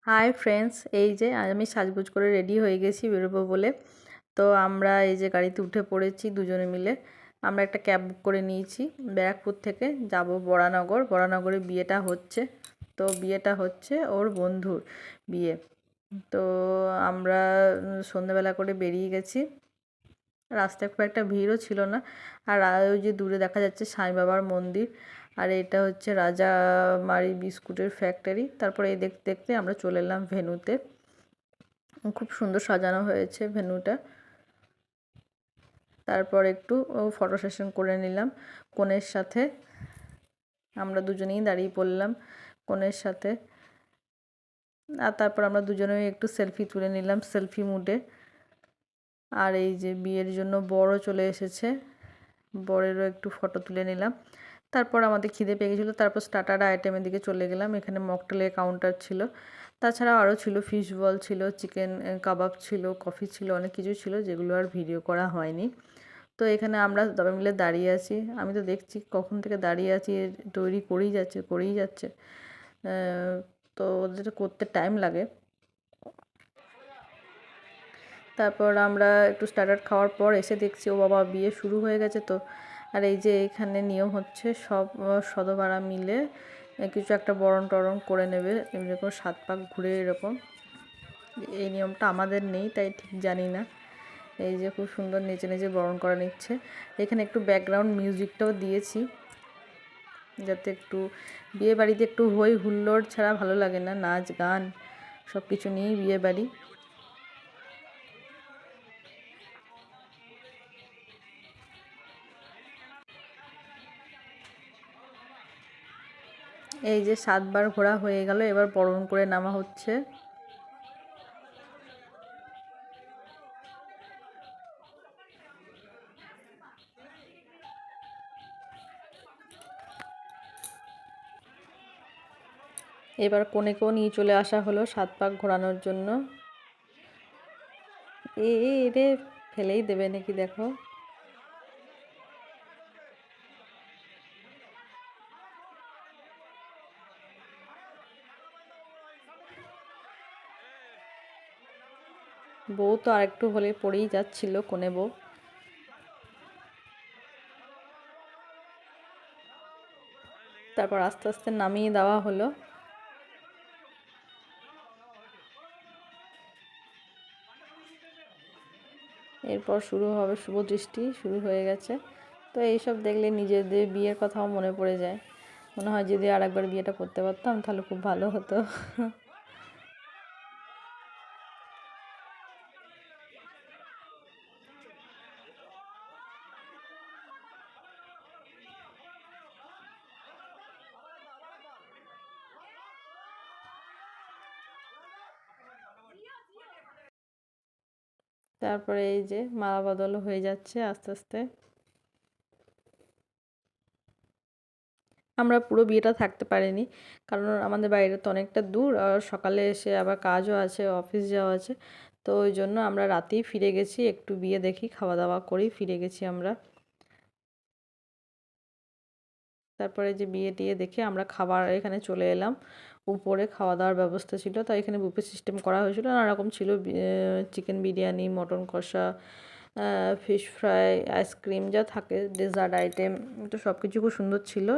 Hi friends, এই যে আমি সাজগোজ করে রেডি হয়ে গেছি বেরোবো বলে। তো আমরা এই যে গাড়িতে উঠে পড়েছি দুজনে মিলে। আমরা একটা ক্যাব বুক করে নিয়েছি, ব্যারাকপুর থেকে যাব বরানগর। বরানগরে বিয়েটা হচ্ছে, তো বিয়েটা হচ্ছে ওর বন্ধুর বিয়ে। তো আমরা সন্ধ্যেবেলা করে বেরিয়ে গেছি। রাস্তায় খুব একটা ভিড়ও ছিল না। আর ওই যে দূরে দেখা যাচ্ছে সাই বাবার মন্দির, আর এটা হচ্ছে রাজামারি বিস্কুটের ফ্যাক্টরি। তারপরে এই দেখতে দেখতে আমরা চলে এলাম ভেন্যুতে। খুব সুন্দর সাজানো হয়েছে ভেন্যুটা। তারপর একটু ফটো সেশন করে নিলাম কনের সাথে। আমরা দুজনেই দাঁড়িয়ে পড়লাম কনের সাথে। আর তারপর আমরা দুজনেই একটু সেলফি তুলে নিলাম সেলফি মুডে। আর এই যে বিয়ের জন্য বরও চলে এসেছে, বরেরও একটু ফটো তুলে নিলাম। তারপর আমাদের খিদে পেয়ে গেছিলো, তারপর স্টার্টার আইটেমের দিকে চলে গেলাম। এখানে মকটেলের কাউন্টার ছিল, তাছাড়াও আরও ছিল, ফিশ বল ছিল, চিকেন কাবাব ছিল, কফি ছিল, অনেক কিছু ছিল যেগুলো আর ভিডিও করা হয়নি। তো এখানে আমরা সবাই মিলে দাঁড়িয়ে আছি। আমি তো দেখছি কখন থেকে দাঁড়িয়ে আছি, তৈরি করেই যাচ্ছে। তো ওদের করতে টাইম লাগে। তারপর আমরা একটু স্টার্টার খাওয়ার পর এসে দেখছি ও বাবা, বিয়ে শুরু হয়ে গেছে তো। আর এই যে এখানে নিয়ম হচ্ছে, সব সদবারা মিলে কিছু একটা বরণ টরণ করে নেবে, এরকম 7 পাক ঘুরে এরকম। এই নিয়মটা আমাদের নেই, তাই ঠিক জানি না। এই যে খুব সুন্দর নেচে নেচে বরণ করা নিচ্ছে। এখানে একটু ব্যাকগ্রাউন্ড মিউজিকটাও দিয়েছি, যাতে একটু বিয়ে বাড়িতে একটু হই হুল্লোড় ছাড়া ভালো লাগে না, নাচ গান সব কিছু নিয়েই বিয়ে বাড়ি। এই যে 7 বার ঘোরা হয়ে গেল, এবার বরণ করে নামা হচ্ছে। এবার কনেকেও নিয়ে চলে আসা হলো 7 পাক ঘোরানোর জন্য। রে ফেলেই দেবে নাকি দেখো। বউ তো আরেকটু হলে পড়েই যাচ্ছিল, কোনে বউ। তারপর আস্তে আস্তে নামিয়ে দেওয়া হলো। এরপর শুরু হবে শুভ দৃষ্টি, শুরু হয়ে গেছে। তো এইসব দেখলে নিজেদের বিয়ের কথাও মনে পড়ে যায়। মনে হয় যদি আর একবার বিয়েটা করতে পারতাম তাহলে খুব ভালো হতো। তারপরে এই যে মালা বদল হয়ে যাচ্ছে আস্তে আস্তে। আমরা পুরো বিয়েটা থাকতে পারিনি, কারণ আমাদের বাড়িটা তো অনেকটা দূর, আর সকালে এসে আবার কাজও আছে, অফিস যাওয়া আছে। তো ওই জন্য আমরা রাতেই ফিরে গেছি, একটু বিয়ে দেখি খাওয়া দাওয়া করেই ফিরে গেছি আমরা। তারপরে যে বিয়ে টিয়ে দেখে আমরা খাবার এখানে চলে এলাম। উপরে খাওয়া দাওয়ার ব্যবস্থা ছিল, তো এখানে বুফে সিস্টেম করা হয়েছিল, নানা রকম ছিল। চিকেন বিরিয়ানি, মটন কষা, ফিশ ফ্রাই, আইসক্রিম, যা থাকে ডেজার্ট আইটেম, তো সব কিছু খুব সুন্দর ছিল।